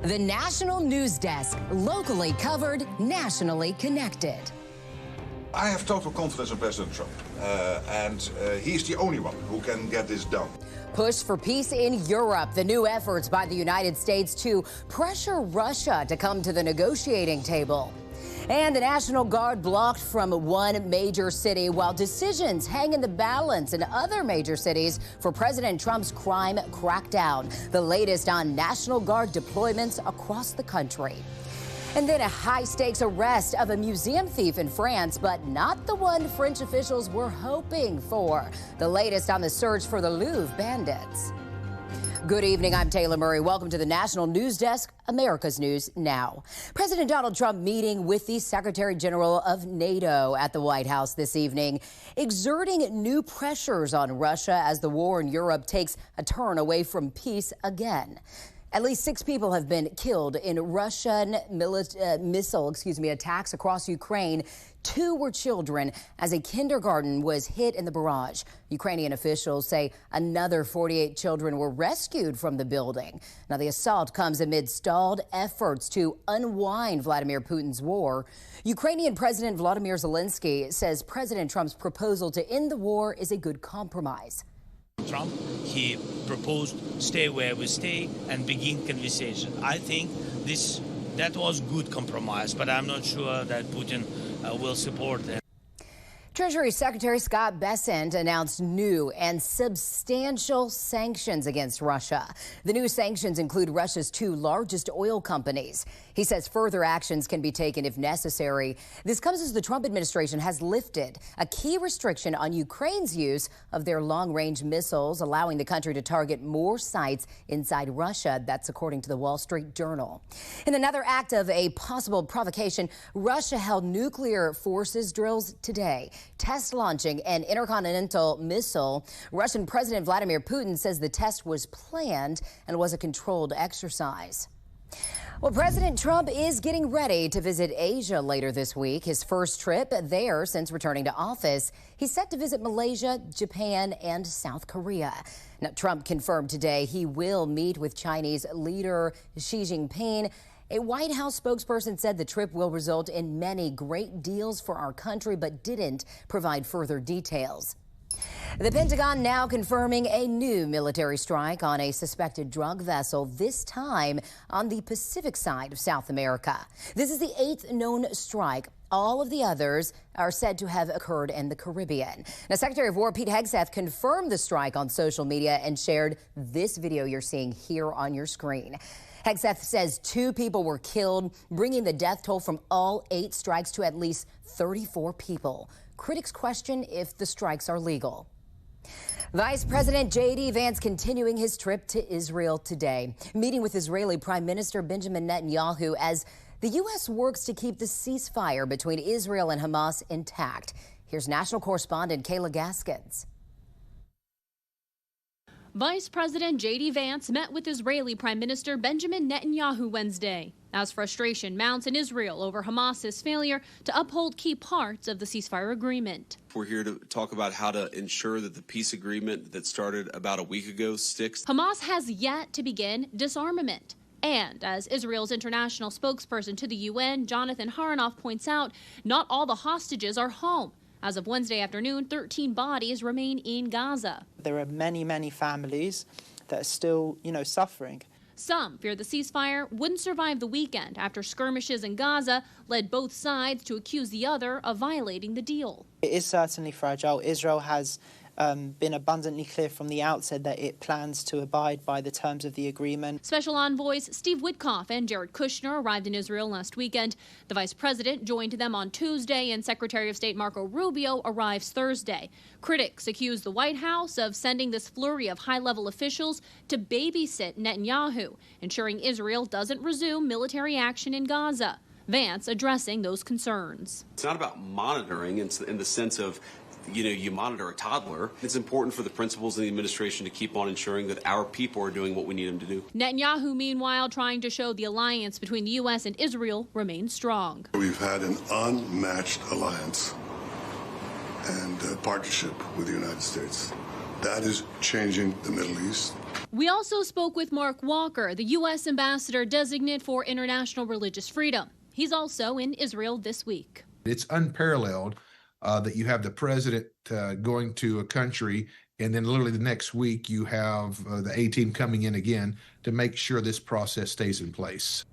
The National News Desk, locally covered, nationally connected. I have total confidence in President Trump, and he's the only one who can get this done. Push for peace in Europe, the new efforts by the United States to pressure Russia to come to the negotiating table. And the National Guard blocked from one major city while decisions hang in the balance in other major cities for President Trump's crime crackdown. The latest on National Guard deployments across the country. And then a high-stakes arrest of a museum thief in France, but not the one French officials were hoping for. The latest on the search for the Louvre bandits. Good evening, I'm Taylor Murray. Welcome to the National News Desk, America's News Now. President Donald Trump meeting with the Secretary General of NATO at the White House this evening, exerting new pressures on Russia as the war in Europe takes a turn away from peace again. At least 6 people have been killed in Russian missile attacks across Ukraine. 2 were children as a kindergarten was hit in the barrage. Ukrainian officials say another 48 children were rescued from the building. Now, the assault comes amid stalled efforts to unwind Vladimir Putin's war. Ukrainian President Volodymyr Zelensky says President Trump's proposal to end the war is a good compromise. Trump, he proposed stay where we stay and begin conversation. I think that was good compromise, but I'm not sure that Putin will support that. Treasury Secretary Scott Bessent announced new and substantial sanctions against Russia. The new sanctions include Russia's 2 largest oil companies. He says further actions can be taken if necessary. This comes as the Trump administration has lifted a key restriction on Ukraine's use of their long-range missiles, allowing the country to target more sites inside Russia. That's according to the Wall Street Journal. In another act of a possible provocation, Russia held nuclear forces drills today, test launching an intercontinental missile. Russian President Vladimir Putin says the test was planned and was a controlled exercise. Well, President Trump is getting ready to visit Asia later this week, his first trip there since returning to office. He's set to visit Malaysia, Japan, and South Korea. Now, Trump confirmed today he will meet with Chinese leader Xi Jinping. A White House spokesperson said the trip will result in many great deals for our country, but didn't provide further details. The Pentagon now confirming a new military strike on a suspected drug vessel, this time on the Pacific side of South America. This is the 8th known strike. All of the others are said to have occurred in the Caribbean. Now, Secretary of War Pete Hegseth confirmed the strike on social media and shared this video you're seeing here on your screen. Hegseth says 2 people were killed, bringing the death toll from all 8 strikes to at least 34 people. Critics question if the strikes are legal. Vice President J.D. Vance continuing his trip to Israel today, meeting with Israeli Prime Minister Benjamin Netanyahu as the U.S. works to keep the ceasefire between Israel and Hamas intact. Here's national correspondent Kayla Gaskins. Vice President J.D. Vance met with Israeli Prime Minister Benjamin Netanyahu Wednesday as frustration mounts in Israel over Hamas's failure to uphold key parts of the ceasefire agreement. We're here to talk about how to ensure that the peace agreement that started about a week ago sticks. Hamas has yet to begin disarmament. And as Israel's international spokesperson to the UN, Jonathan Haranoff, points out, not all the hostages are home. As of Wednesday afternoon, 13 bodies remain in Gaza. There are many, many families that are still, suffering. Some fear the ceasefire wouldn't survive the weekend after skirmishes in Gaza led both sides to accuse the other of violating the deal. It is certainly fragile. Israel has been abundantly clear from the outset that it plans to abide by the terms of the agreement. Special envoys Steve Witkoff and Jared Kushner arrived in Israel last weekend. The vice president joined them on Tuesday, and Secretary of State Marco Rubio arrives Thursday. Critics accuse the White House of sending this flurry of high-level officials to babysit Netanyahu, ensuring Israel doesn't resume military action in Gaza. Vance addressing those concerns. It's not about monitoring in the sense of you monitor a toddler. It's important for the principals in the administration to keep on ensuring that our people are doing what we need them to do. Netanyahu, meanwhile, trying to show the alliance between the U.S. and Israel remains strong. We've had an unmatched alliance and partnership with the United States. That is changing the Middle East. We also spoke with Mark Walker, the U.S. ambassador designate for international religious freedom. He's also in Israel this week. It's unparalleled that you have the president going to a country, and then literally the next week you have the A-team coming in again to make sure this process stays in place.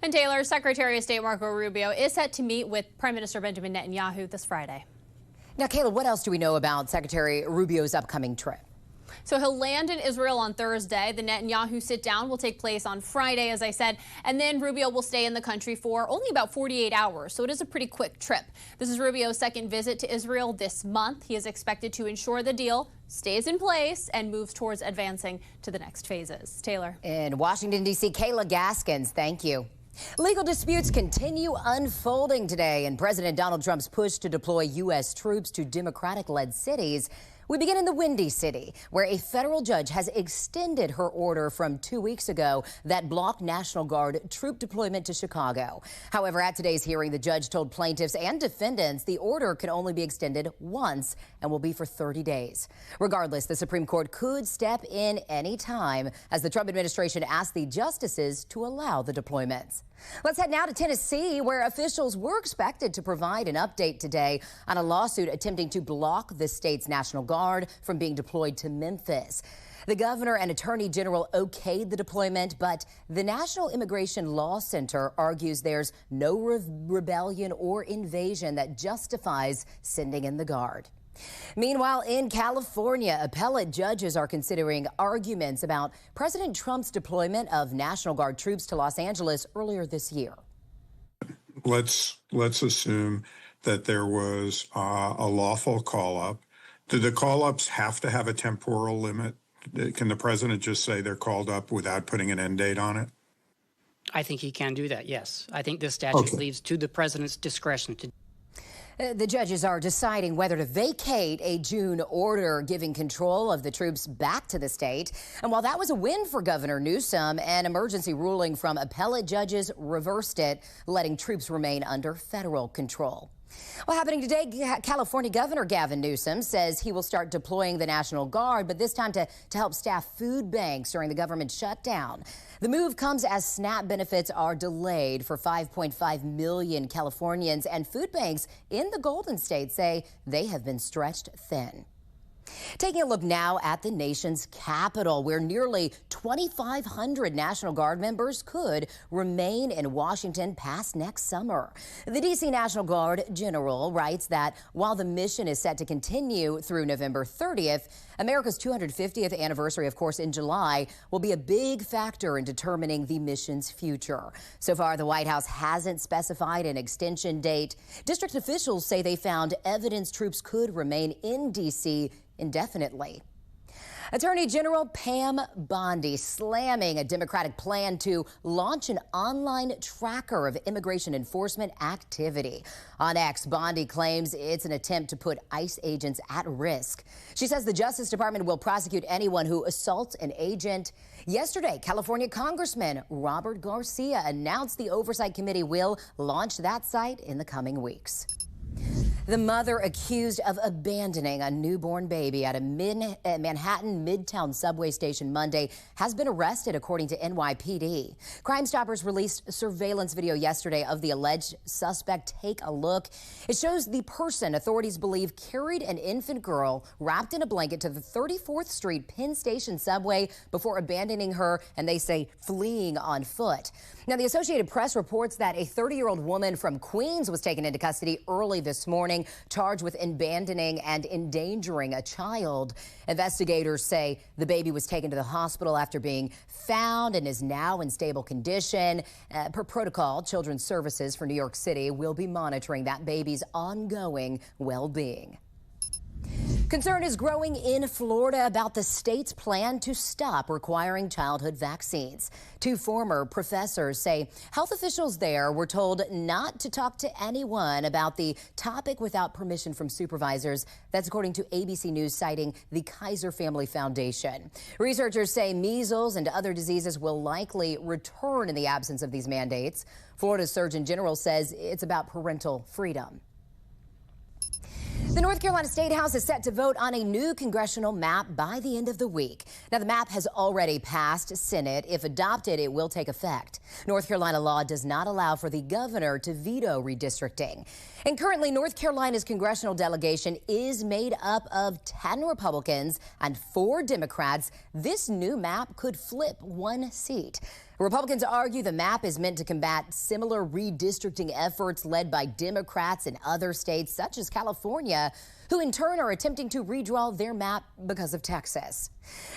And Taylor, Secretary of State Marco Rubio is set to meet with Prime Minister Benjamin Netanyahu this Friday. Now, Kayla, what else do we know about Secretary Rubio's upcoming trip? So he'll land in Israel on Thursday. The Netanyahu sit-down will take place on Friday, as I said, and then Rubio will stay in the country for only about 48 hours, so it is a pretty quick trip. This is Rubio's second visit to Israel this month. He is expected to ensure the deal stays in place and moves towards advancing to the next phases. Taylor. In Washington, D.C., Kayla Gaskins, thank you. Legal disputes continue unfolding today, and President Donald Trump's push to deploy U.S. troops to Democratic-led cities. We begin in the Windy City, where a federal judge has extended her order from 2 weeks ago that blocked National Guard troop deployment to Chicago. However, at today's hearing, the judge told plaintiffs and defendants the order can only be extended once and will be for 30 days. Regardless, the Supreme Court could step in any time as the Trump administration asked the justices to allow the deployments. Let's head now to Tennessee, where officials were expected to provide an update today on a lawsuit attempting to block the state's National Guard from being deployed to Memphis. The governor and attorney general okayed the deployment, but the National Immigration Law Center argues there's no rebellion or invasion that justifies sending in the Guard. Meanwhile, in California, appellate judges are considering arguments about President Trump's deployment of National Guard troops to Los Angeles earlier this year. Let's assume that there was a lawful call-up. Do the call-ups have to have a temporal limit? Can the president just say they're called up without putting an end date on it? I think he can do that, yes. I think this statute leaves to the president's discretion to. The judges are deciding whether to vacate a June order giving control of the troops back to the state. And while that was a win for Governor Newsom, an emergency ruling from appellate judges reversed it, letting troops remain under federal control. Well, happening today, California Governor Gavin Newsom says he will start deploying the National Guard, but this time to help staff food banks during the government shutdown. The move comes as SNAP benefits are delayed for 5.5 million Californians, and food banks in the Golden State say they have been stretched thin. Taking a look now at the nation's capital, where nearly 2,500 National Guard members could remain in Washington past next summer. The D.C. National Guard General writes that while the mission is set to continue through November 30th, America's 250th anniversary, of course, in July, will be a big factor in determining the mission's future. So far, the White House hasn't specified an extension date. District officials say they found evidence troops could remain in D.C. indefinitely. Attorney General Pam Bondi slamming a Democratic plan to launch an online tracker of immigration enforcement activity. On X, Bondi claims it's an attempt to put ICE agents at risk. She says the Justice Department will prosecute anyone who assaults an agent. Yesterday, California Congressman Robert Garcia announced the Oversight Committee will launch that site in the coming weeks. The mother accused of abandoning a newborn baby at a Manhattan Midtown subway station Monday has been arrested, according to NYPD. Crime Stoppers released surveillance video yesterday of the alleged suspect. Take a look. It shows the person authorities believe carried an infant girl wrapped in a blanket to the 34th Street Penn Station subway before abandoning her, and they say fleeing on foot. Now, the Associated Press reports that a 30-year-old woman from Queens was taken into custody early this morning, charged with abandoning and endangering a child. Investigators say the baby was taken to the hospital after being found and is now in stable condition. Per protocol, Children's Services for New York City will be monitoring that baby's ongoing well-being. Concern is growing in Florida about the state's plan to stop requiring childhood vaccines. Two former professors say health officials there were told not to talk to anyone about the topic without permission from supervisors. That's according to ABC News, citing the Kaiser Family Foundation. Researchers say measles and other diseases will likely return in the absence of these mandates. Florida's Surgeon General says it's about parental freedom. The North Carolina State House is set to vote on a new congressional map by the end of the week. Now, the map has already passed Senate. If adopted, it will take effect. North Carolina law does not allow for the governor to veto redistricting. And currently, North Carolina's congressional delegation is made up of 10 Republicans and 4 Democrats. This new map could flip 1 seat. Republicans argue the map is meant to combat similar redistricting efforts led by Democrats in other states, such as California, who in turn are attempting to redraw their map because of Texas.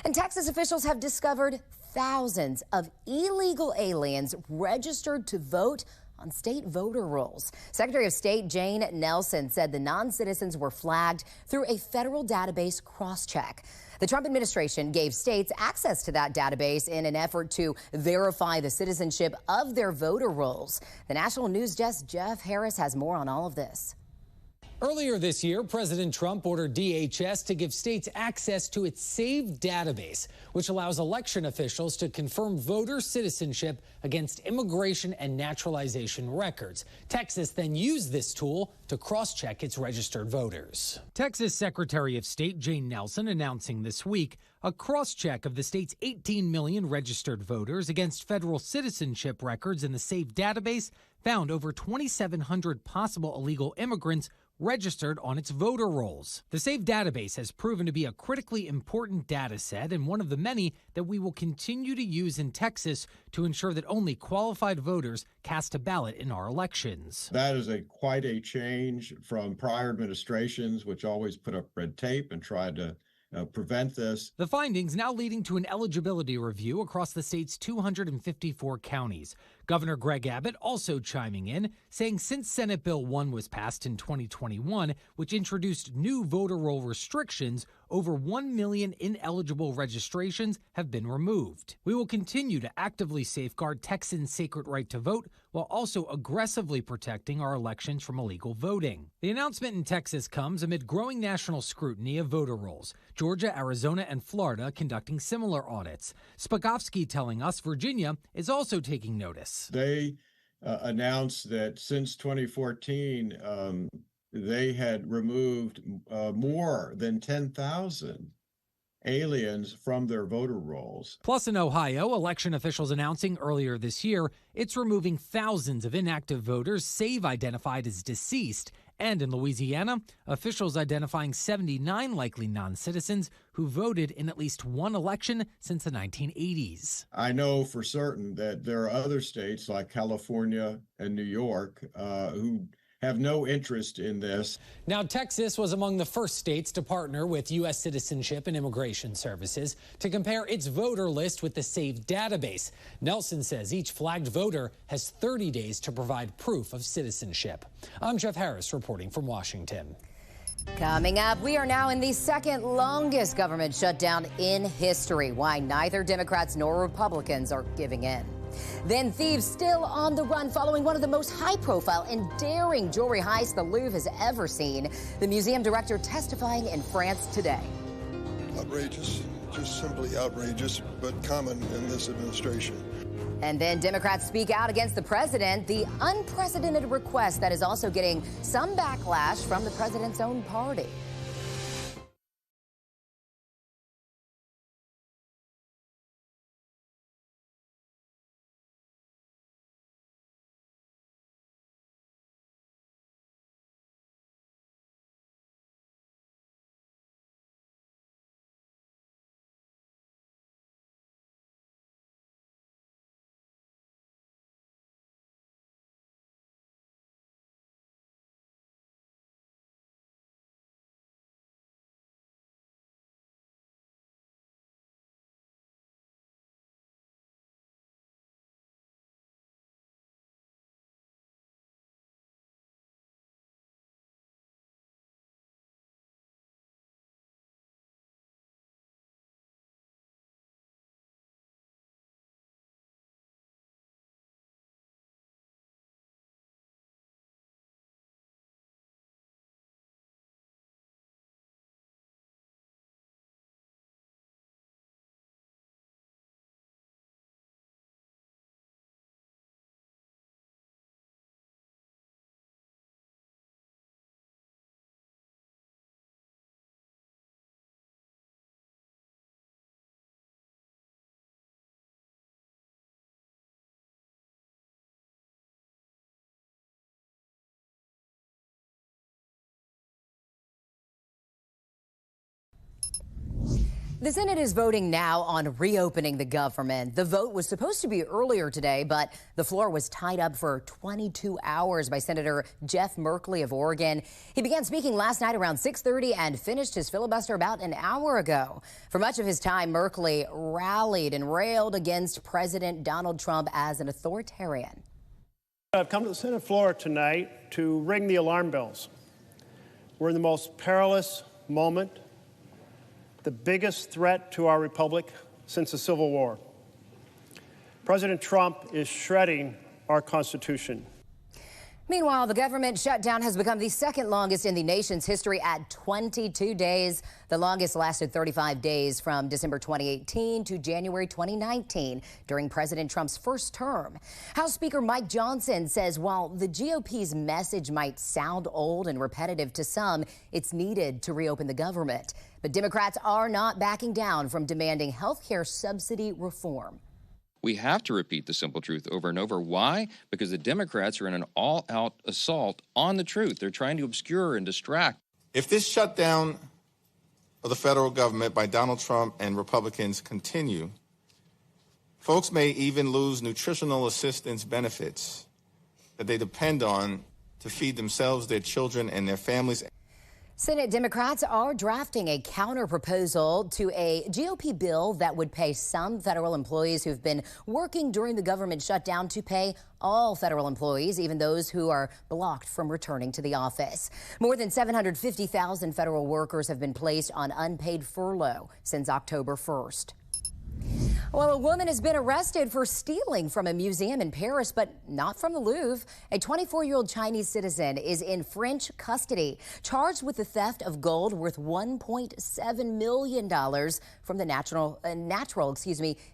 And Texas officials have discovered thousands of illegal aliens registered to vote on state voter rolls. Secretary of State Jane Nelson said the non-citizens were flagged through a federal database cross-check. The Trump administration gave states access to that database in an effort to verify the citizenship of their voter rolls. The National News Desk Jeff Harris has more on all of this. Earlier this year, President Trump ordered DHS to give states access to its SAVE database, which allows election officials to confirm voter citizenship against immigration and naturalization records. Texas then used this tool to cross-check its registered voters. Texas Secretary of State Jane Nelson announcing this week a cross-check of the state's 18 million registered voters against federal citizenship records in the SAVE database found over 2,700 possible illegal immigrants registered on its voter rolls. The SAVE database has proven to be a critically important data set and one of the many that we will continue to use in Texas to ensure that only qualified voters cast a ballot in our elections. That is quite a change from prior administrations, which always put up red tape and tried to prevent this. The findings now leading to an eligibility review across the state's 254 counties. Governor Greg Abbott also chiming in, saying since Senate Bill 1 was passed in 2021, which introduced new voter roll restrictions, over 1 million ineligible registrations have been removed. We will continue to actively safeguard Texans' sacred right to vote while also aggressively protecting our elections from illegal voting. The announcement in Texas comes amid growing national scrutiny of voter rolls. Georgia, Arizona, and Florida conducting similar audits. Spakovsky telling us Virginia is also taking notice. They announced that since 2014, they had removed more than 10,000 aliens from their voter rolls. Plus in Ohio, election officials announcing earlier this year it's removing thousands of inactive voters SAVE identified as deceased. And in Louisiana, officials identifying 79 likely non-citizens who voted in at least one election since the 1980s. I know for certain that there are other states like California and New York who have no interest in this. Now, Texas was among the first states to partner with U.S. Citizenship and Immigration Services to compare its voter list with the SAVE database. Nelson says each flagged voter has 30 days to provide proof of citizenship. I'm Jeff Harris reporting from Washington. Coming up, we are now in the second longest government shutdown in history. Why neither Democrats nor Republicans are giving in. Then thieves still on the run following one of the most high-profile and daring jewelry heists the Louvre has ever seen. The museum director testifying in France today. Outrageous, just simply outrageous, but common in this administration. And then Democrats speak out against the president, the unprecedented request that is also getting some backlash from the president's own party. The Senate is voting now on reopening the government. The vote was supposed to be earlier today, but the floor was tied up for 22 hours by Senator Jeff Merkley of Oregon. He began speaking last night around 6:30 and finished his filibuster about an hour ago. For much of his time, Merkley rallied and railed against President Donald Trump as an authoritarian. I've come to the Senate floor tonight to ring the alarm bells. We're in the most perilous moment, the biggest threat to our republic since the Civil War. President Trump is shredding our Constitution. Meanwhile, the government shutdown has become the second longest in the nation's history at 22 days. The longest lasted 35 days from December 2018 to January 2019 during President Trump's first term. House Speaker Mike Johnson says while the GOP's message might sound old and repetitive to some, it's needed to reopen the government. But Democrats are not backing down from demanding health care subsidy reform. We have to repeat the simple truth over and over. Why? Because the Democrats are in an all-out assault on the truth. They're trying to obscure and distract. If this shutdown of the federal government by Donald Trump and Republicans continue, folks may even lose nutritional assistance benefits that they depend on to feed themselves, their children, and their families. Senate Democrats are drafting a counter-proposal to a GOP bill that would pay some federal employees who've been working during the government shutdown to pay all federal employees, even those who are blocked from returning to the office. More than 750,000 federal workers have been placed on unpaid furlough since October 1st. Well, a woman has been arrested for stealing from a museum in Paris, but not from the Louvre. A 24-year-old Chinese citizen is in French custody, charged with the theft of gold worth $1.7 million from the Natural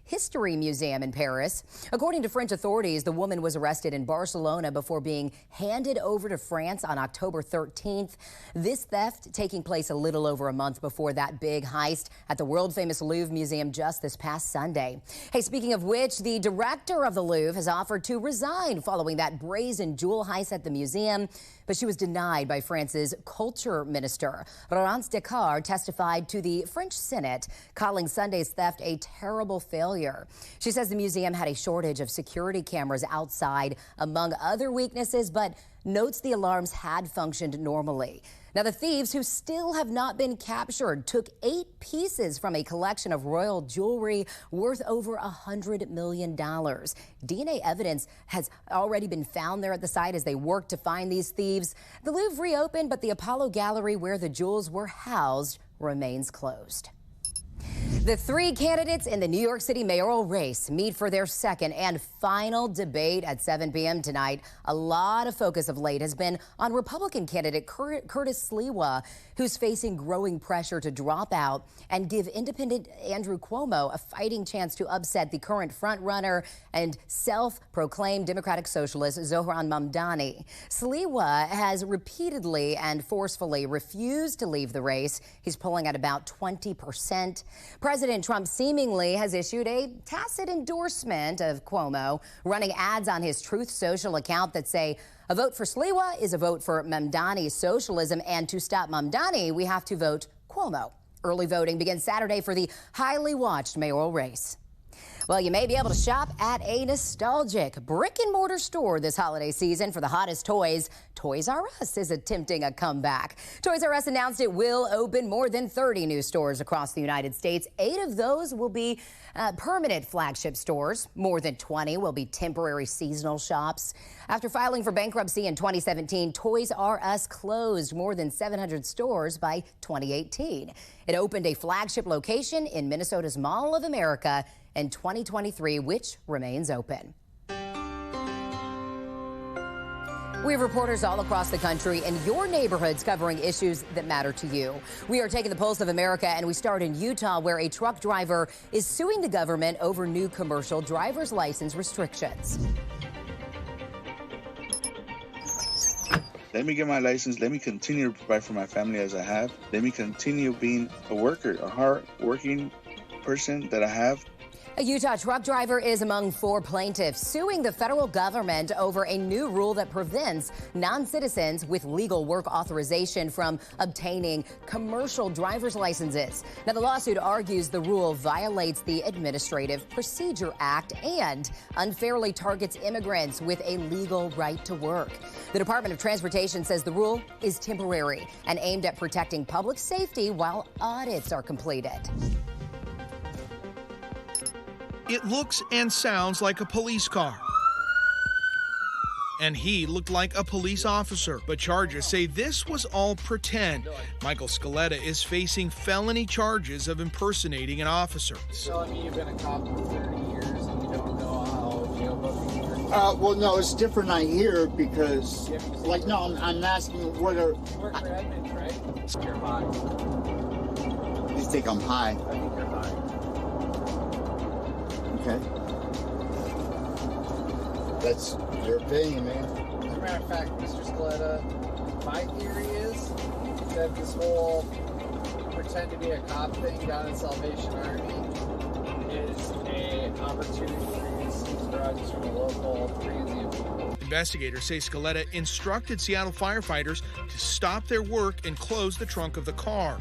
History Museum in Paris. According to French authorities, the woman was arrested in Barcelona before being handed over to France on October 13th. This theft taking place a little over a month before that big heist at the world-famous Louvre Museum just this past Sunday. Hey, speaking of which, the director of the Louvre has offered to resign following that brazen jewel heist at the museum, but she was denied by France's culture minister. Laurence Descartes testified to the French Senate, calling Sunday's theft a terrible failure. She says the museum had a shortage of security cameras outside, among other weaknesses, but notes the alarms had functioned normally. Now, the thieves, who still have not been captured, took 8 pieces from a collection of royal jewelry worth over $100 million. DNA evidence has already been found there at the site as they work to find these thieves. The Louvre reopened, but the Apollo Gallery, where the jewels were housed, remains closed. The 3 candidates in the New York City mayoral race meet for their second and final debate at 7 p.m. tonight. A lot of focus of late has been on Republican candidate Curtis Sliwa, who's facing growing pressure to drop out and give independent Andrew Cuomo a fighting chance to upset the current frontrunner and self-proclaimed Democratic socialist Zohran Mamdani. Sliwa has repeatedly and forcefully refused to leave the race. He's polling at about 20%. President Trump seemingly has issued a tacit endorsement of Cuomo, running ads on his Truth Social account that say, "A vote for Sliwa is a vote for Mamdani's socialism, and to stop Mamdani, we have to vote Cuomo." Early voting begins Saturday for the highly watched mayoral race. Well, you may be able to shop at a nostalgic brick-and-mortar store this holiday season for the hottest toys. Toys R Us is attempting a comeback. Toys R Us announced it will open more than 30 new stores across the United States. 8 of those will be permanent flagship stores. More than 20 will be temporary seasonal shops. After filing for bankruptcy in 2017, Toys R Us closed more than 700 stores by 2018. It opened a flagship location in Minnesota's Mall of America in 2023, which remains open. We have reporters all across the country in your neighborhoods covering issues that matter to you. We are taking the pulse of America, and we start in Utah, where a truck driver is suing the government over new commercial driver's license restrictions. Let me get my license. Let me continue to provide for my family as I have. Let me continue being a worker, a hard-working person that I have. A Utah truck driver is among 4 plaintiffs suing the federal government over a new rule that prevents non-citizens with legal work authorization from obtaining commercial driver's licenses. Now, the lawsuit argues the rule violates the Administrative Procedure Act and unfairly targets immigrants with a legal right to work. The Department of Transportation says the rule is temporary and aimed at protecting public safety while audits are completed. It looks and sounds like a police car. And he looked like a police officer, but charges say this was all pretend. Michael Scaletta is facing felony charges of impersonating an officer. Telling me you've been a cop for 30 years and you don't know how jailbooking works? Well, no, it's different I hear because, like, no, I'm asking whether... You work for Edmonds, right? You're high. You think I'm high? I think you're high. Okay. That's your opinion, man. As a matter of fact, Mr. Scaletta, my theory is that this whole pretend to be a cop thing down in Salvation Army is an opportunity for you to seize drugs from a local transient people. Investigators say Scaletta instructed Seattle firefighters to stop their work and close the trunk of the car.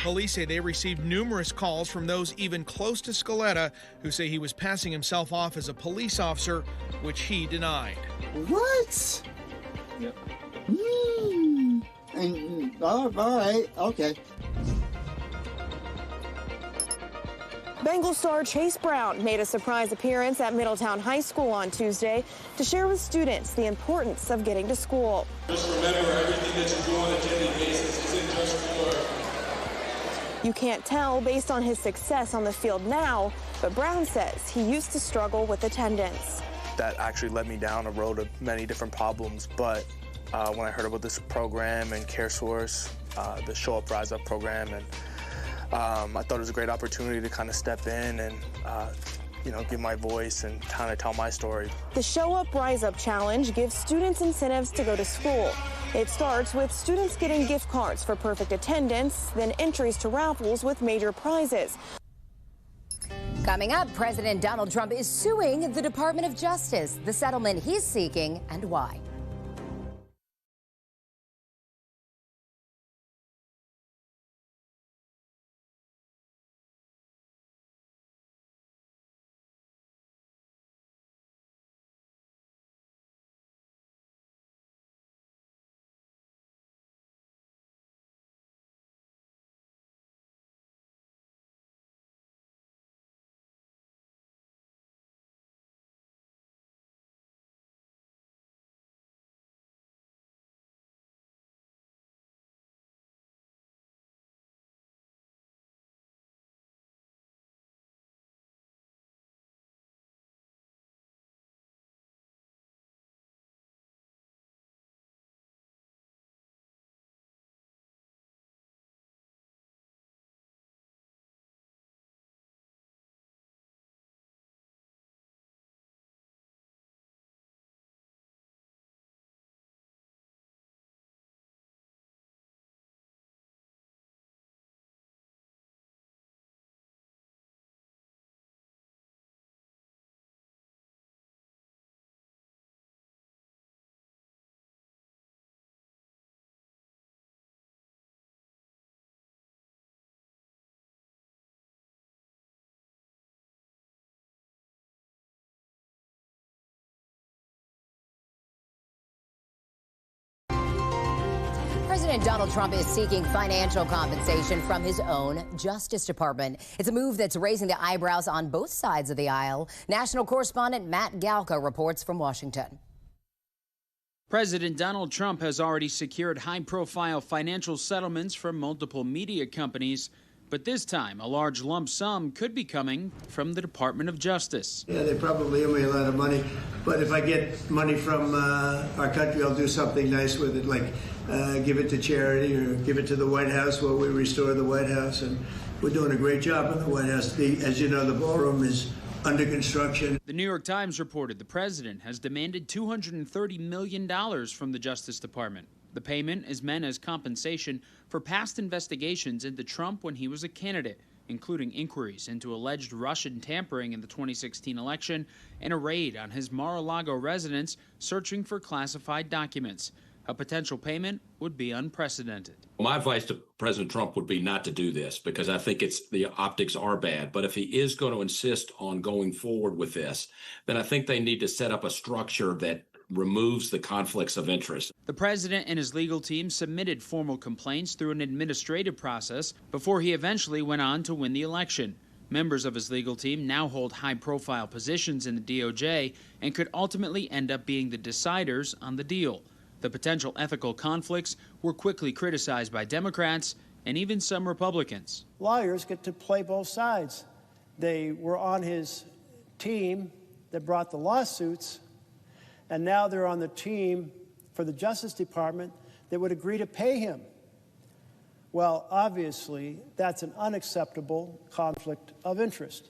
Police say they received numerous calls from those even close to Scaletta who say he was passing himself off as a police officer, which he denied. What? Yep. All right, okay. Bengal star Chase Brown made a surprise appearance at Middletown High School on Tuesday to share with students the importance of getting to school. Just remember, everything that you do on a daily basis isn't just for... You can't tell based on his success on the field now, but Brown says he used to struggle with attendance. That actually led me down a road of many different problems, but when I heard about this program and CareSource, the Show Up, Rise Up program, and I thought it was a great opportunity to kind of step in and give my voice and kind of tell my story. The Show Up, Rise Up challenge gives students incentives to go to school. It starts with students getting gift cards for perfect attendance, then entries to raffles with major prizes. Coming up, President Donald Trump is suing the Department of Justice, the settlement he's seeking, and why. President Donald Trump is seeking financial compensation from his own Justice Department. It's a move that's raising the eyebrows on both sides of the aisle. National correspondent Matt Galka reports from Washington. President Donald Trump has already secured high-profile financial settlements from multiple media companies, but this time a large lump sum could be coming from the Department of Justice. Yeah, they probably owe me a lot of money, but if I get money from our country, I'll do something nice with it, like give it to charity or give it to the White House while we restore the White House. And we're doing a great job in the White House. As you know, the ballroom is under construction. The New York Times reported the president has demanded $230 million from the Justice Department. The payment is meant as compensation for past investigations into Trump when he was a candidate. including inquiries into alleged Russian tampering in the 2016 election and a raid on his Mar-a-Lago residence searching for classified documents. A potential payment would be unprecedented. My advice to President Trump would be not to do this, because I think the optics are bad. But if he is going to insist on going forward with this, then I think they need to set up a structure that removes the conflicts of interest. The president and his legal team submitted formal complaints through an administrative process before he eventually went on to win the election. Members of his legal team now hold high-profile positions in the DOJ and could ultimately end up being the deciders on the deal. The potential ethical conflicts were quickly criticized by Democrats and even some Republicans. Lawyers get to play both sides. They were on his team that brought the lawsuits, and now they're on the team for the Justice Department that would agree to pay him. Well, obviously, that's an unacceptable conflict of interest.